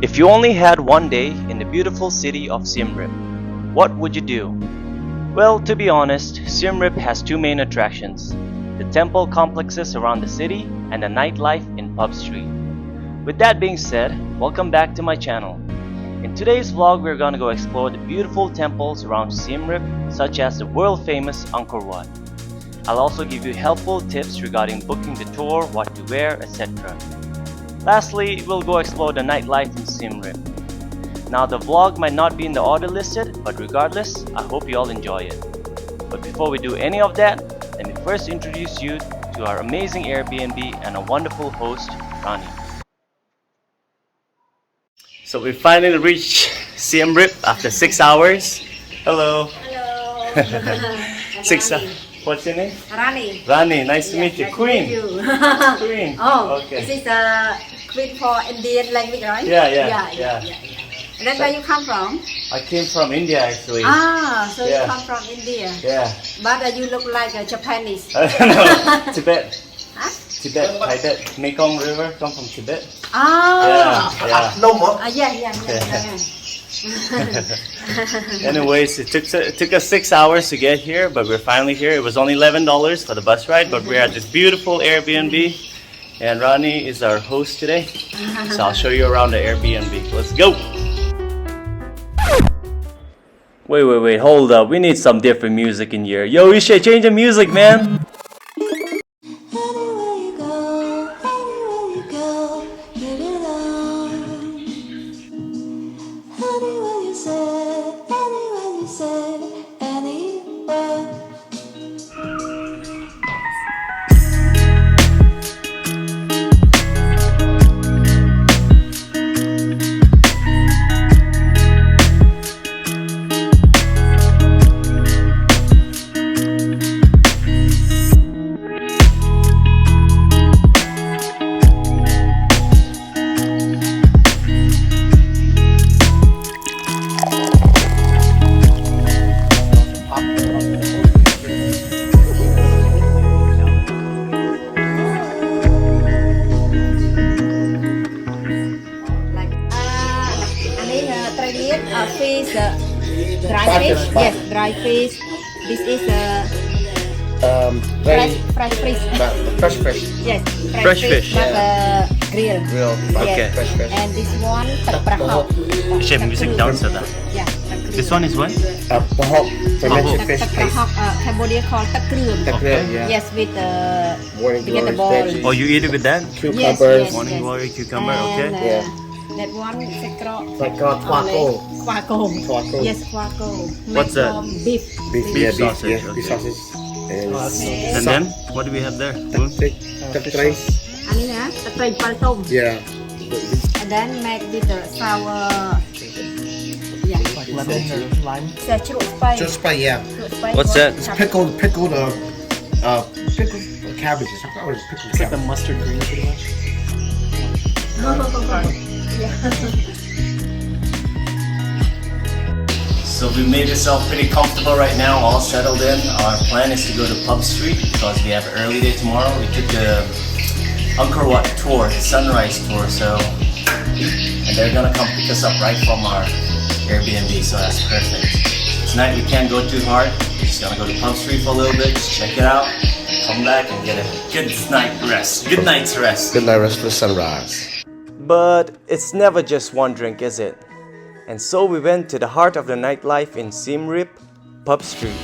If you only had one day in the beautiful city of Siem Reap, what would you do? Well, to be honest, Siem Reap has two main attractions: the temple complexes around the city and the nightlife in Pub Street. With that being said, welcome back to my channel. In today's vlog, we're gonna go explore the beautiful temples around Siem Reap, such as the world-famous Angkor Wat. I'll also give you helpful tips regarding booking the tour, what to wear, etc. Lastly, we'll go explore the nightlife in Siem Reap. Now, the vlog might not be in the order listed, but regardless, I hope you all enjoy it. But before we do any of that, let me first introduce you to our amazing Airbnb and a wonderful host, Rani. So we finally reached Siem Reap after 6 hours. Hello. Hello. 6 hours. What's your name? Rani. Rani, nice to meet you. Nice to Queen. meet you. Queen. Oh, okay. this is a queen for Indian language, right? Yeah. And that's where you come from? I came from India actually. Ah, so Yeah. you come from India. Yeah. But you look like a Japanese. No, Tibet. Huh? Tibet, Tibet. Mekong River, come from Tibet. Ah. Yeah. No more. Yeah. Anyways, it took us 6 hours to get here, but we're finally here. It was only $11 for the bus ride, but we're at this beautiful Airbnb, and Rani is our host today. So I'll show you around the Airbnb. Let's go. Wait, hold up. We need some different music in here. Yo, you should change the music, man. Fish, dry fish. Yes, dry fish. This is fresh fish. Fresh fish. Yes, Fresh fish. But grill. Real. Okay. Fresh fish. And this one, takrahok. Actually, music down so that. Yeah. This one is what? Pahok. Fermented fish paste. Takrahok, Cambodia called takruam. Takrill, yeah. Yes, with Morning glory vegetable. veggies. Oh, you eat it with that? Cucumbers. Morning glory, cucumber, okay. And, Yeah. That one, sekro. Like twako. Quaco. Yes, quaco. What's Made that? from beef. Beef sausage, Yeah, beef okay. sausage. And And then, what do we have there? takray. And ini ya, takray paltom. Yeah. And then make with the sour. Yeah. Lemon or lime? Church spice. Just by yeah. What's that? It's pickled pickled cabbages. I thought it was pickled It's like the cabbage. mustard green pretty much. So we made ourselves pretty comfortable right now, all settled in. Our plan is to go to Pub Street because we have an early day tomorrow. We took the Ankor Wat tour, the sunrise tour, and they're gonna come pick us up right from our Airbnb, so that's perfect. Tonight we can't go too hard. We're just gonna go to Pub Street for a little bit, just check it out, come back and get a good night's rest. Good night's rest. Good night rest for sunrise. But it's never just one drink, is it? And so we went to the heart of the nightlife in Siem Reap, Pub Street.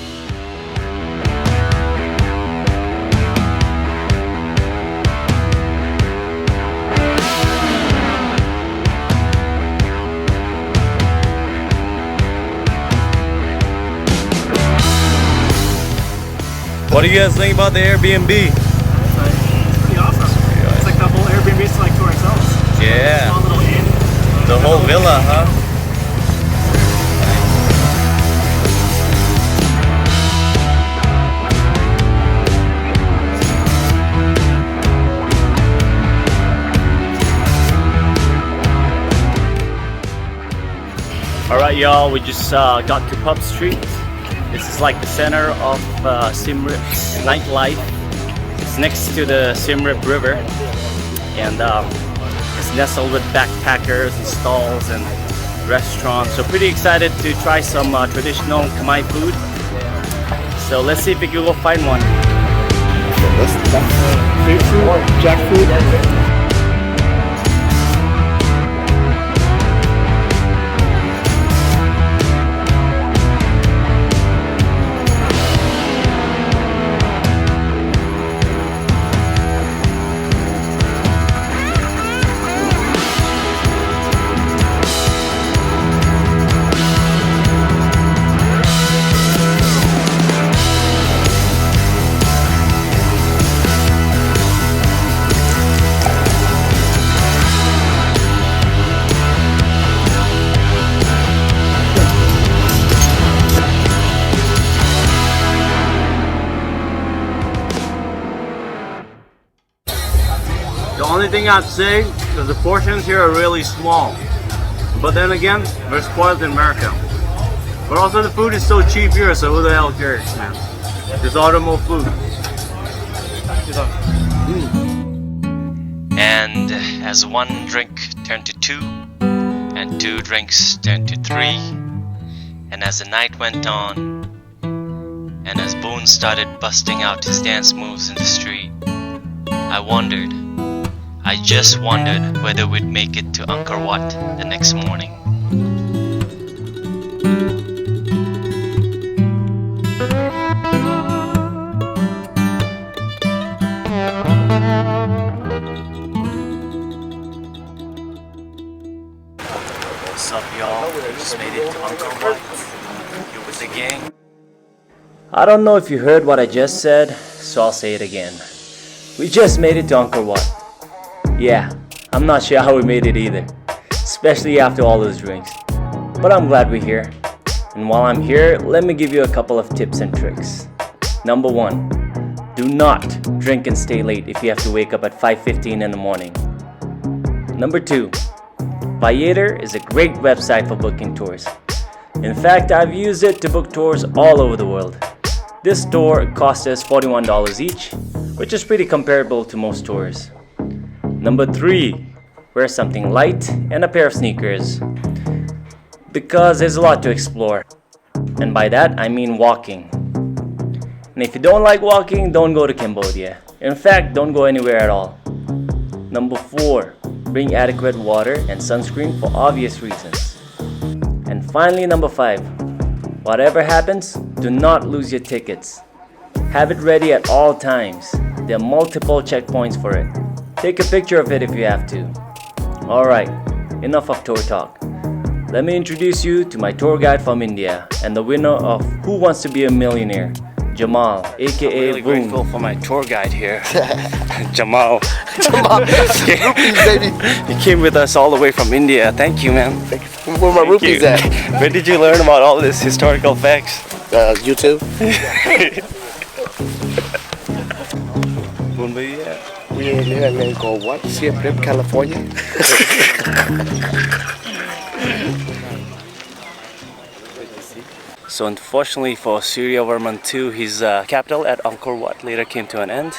What do you guys think about the Airbnb? It's pretty awesome. It's like the whole Airbnb is like to ourselves. Yeah. Small little inn. The whole villa, huh? Alright y'all, we just got to Pub Street. This is like the center of Siem Reap's nightlife. It's next to the Siem Reap River, and it's nestled with backpackers and stalls and restaurants. So pretty excited to try some traditional Khmer food. So let's see if we can go find one. Jackfruit. The only thing I'd say is the portions here are really small. But then again, they're spoiled in America. But also the food is so cheap here, so who the hell cares, man? There's automobile food. And as one drink turned to two, and two drinks turned to three, and as the night went on, and as Boone started busting out his dance moves in the street, I just wondered whether we'd make it to Angkor Wat the next morning. What's up, y'all? We just made it to Angkor Wat. Here with the gang. I don't know if you heard what I just said, so I'll say it again. We just made it to Angkor Wat. Yeah, I'm not sure how we made it either, especially after all those drinks. But I'm glad we're here. And while I'm here, let me give you a couple of tips and tricks. Number 1, do not drink and stay late if you have to wake up at 5:15 in the morning. Number 2, Bayon is a great website for booking tours. In fact, I've used it to book tours all over the world. This tour cost us $41 each, which is pretty comparable to most tours. Number 3, wear something light and a pair of sneakers, because there's a lot to explore. And by that, I mean walking. And if you don't like walking, don't go to Cambodia. In fact, don't go anywhere at all. Number 4, bring adequate water and sunscreen for obvious reasons. And finally, number 5, whatever happens, do not lose your tickets. Have it ready at all times. There are multiple checkpoints for it. Take a picture of it if you have to. Alright, enough of tour talk. Let me introduce you to my tour guide from India and the winner of Who Wants to Be a Millionaire, Jamal, aka I'm really Boone. grateful for my tour guide here, Jamal. Baby. He came with us all the way from India. Thank you, man. Where my rupees at? Where did you learn about all this historical facts? YouTube. Boone, where you at? We're here in Angkor Wat, SIEM REAP, California. So unfortunately for Suryavarman II, his capital at Ankor Wat later came to an end,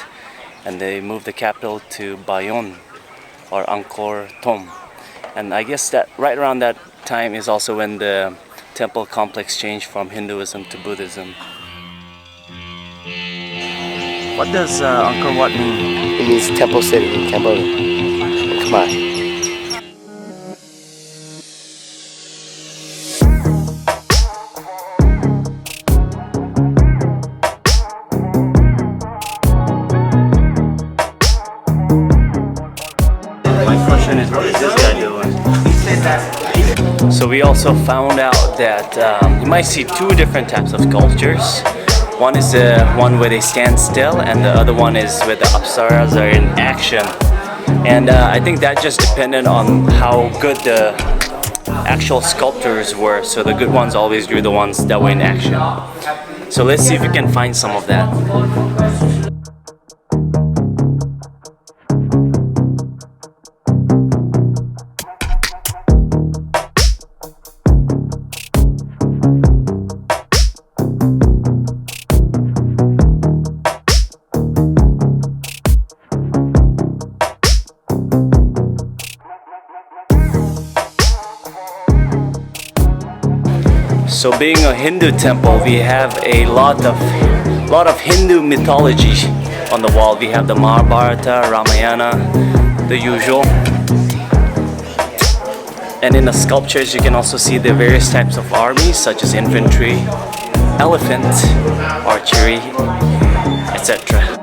and they moved the capital to Bayon, or Angkor Thom. And I guess that right around that time is also when the temple complex changed from Hinduism to Buddhism. What does Angkor Wat mean? It means temple city in Cambodia. Khmer. My question is, what is this guy doing? So we also found out that you might see two different types of sculptures. One is the one where they stand still, and the other one is where the apsaras are in action. And I think that just depended on how good the actual sculptors were. So the good ones always drew the ones that were in action. So let's see if we can find some of that. So being a Hindu temple, we have a lot of Hindu mythology on the wall. We have the Mahabharata, Ramayana, the usual. And in the sculptures, you can also see the various types of armies, such as infantry, elephant, archery, etc.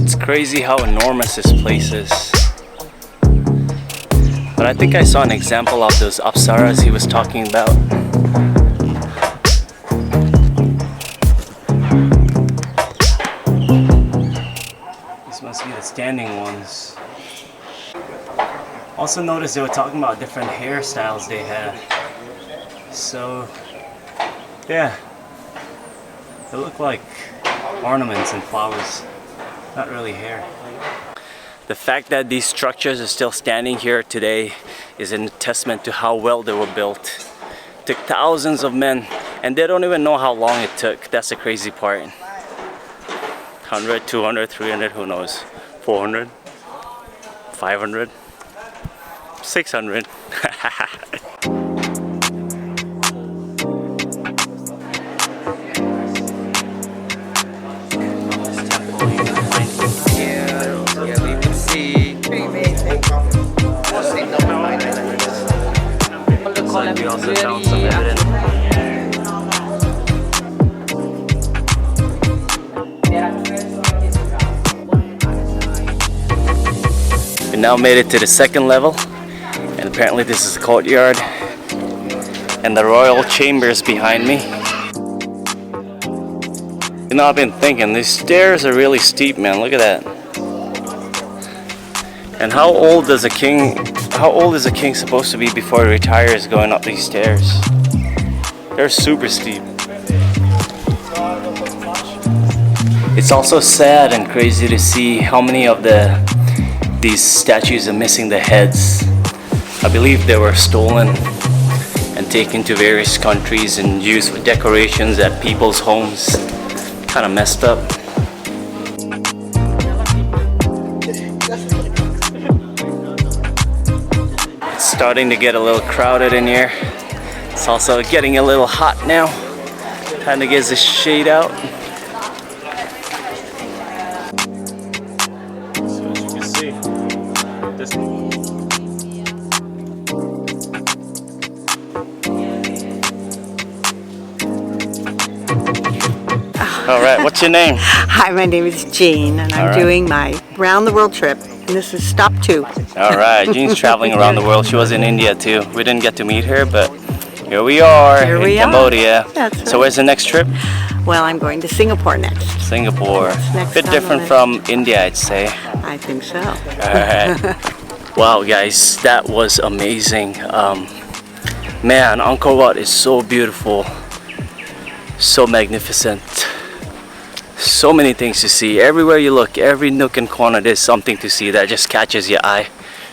It's crazy how enormous this place is. But I think I saw an example of those apsaras he was talking about. These must be the standing ones. Also noticed they were talking about different hairstyles they had. So, yeah. They look like ornaments and flowers, not really hair. The fact that these structures are still standing here today is a testament to how well they were built. It took thousands of men, and they don't even know how long it took. That's the crazy part. 100, 200, 300, who knows? 400, 500, 600. We also found some evidence. We now made it to the second level, and apparently this is the courtyard and the royal chambers behind me. You know, I've been thinking these stairs are really steep, man. Look at that. And how old is a king supposed to be before he retires going up these stairs? They're super steep. It's also sad and crazy to see how many of these statues are missing the heads. I believe they were stolen and taken to various countries and used for decorations at people's homes. Kind of messed up. Starting to get a little crowded in here. It's also getting a little hot now. Time to get the shade out. So as you can see, this. All right, what's your name? Hi, my name is Jean, and I'm doing my round the world trip. And this is stop 2. All right, Jean's traveling around the world. She was in India too. We didn't get to meet her, but here we are in Cambodia. That's right. So where's the next trip? Well, I'm going to Singapore next. Singapore. Next Bit on different the from India, I'd say. I think so. All right. Wow, guys, that was amazing. Man, Angkor Wat is so beautiful, so magnificent. So many things to see. Everywhere you look, every nook and corner, there's something to see that just catches your eye.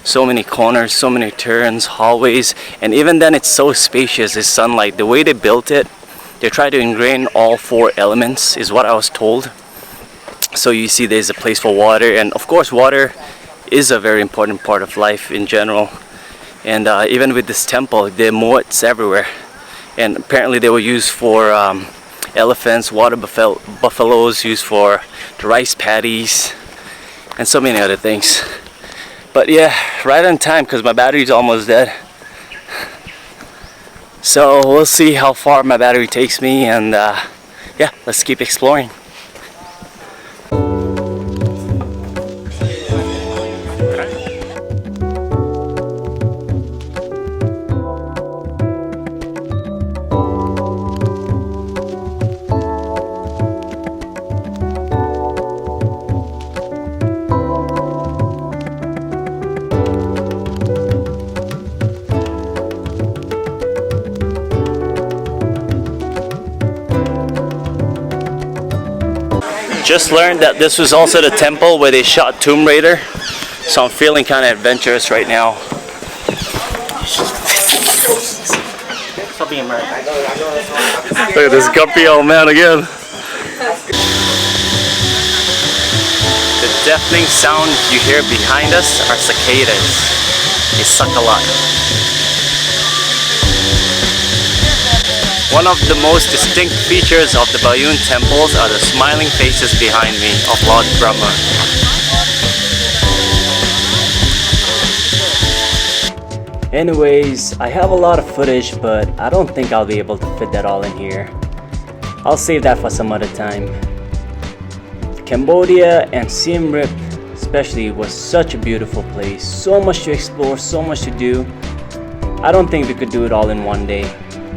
So many corners, so many turns, hallways, and even then it's so spacious. It's sunlight. The way they built it, they try to ingrain all 4 elements, is what I was told. So you see there's a place for water, and of course water is a very important part of life in general. And even with this temple, there are moats everywhere, and apparently they were used for elephants, water buffaloes, used for the rice paddies, and so many other things. But yeah, right on time because my battery's almost dead. So we'll see how far my battery takes me, and yeah, let's keep exploring. Just learned that this was also the temple where they shot Tomb Raider, so I'm feeling kind of adventurous right now. Look at this guppy old man again. The deafening sound you hear behind us are cicadas. They suck a lot. One of the most distinct features of the Bayon temples are the smiling faces behind me of Lord Brahma. Anyways, I have a lot of footage, but I don't think I'll be able to fit that all in here. I'll save that for some other time. Cambodia and Siem Reap especially was such a beautiful place. So much to explore, so much to do. I don't think we could do it all in one day.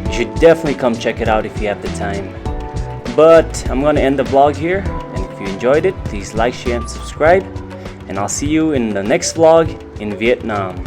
You should definitely come check it out if you have the time. But I'm gonna end the vlog here, and if you enjoyed it, please like, share and subscribe, and I'll see you in the next vlog in Vietnam.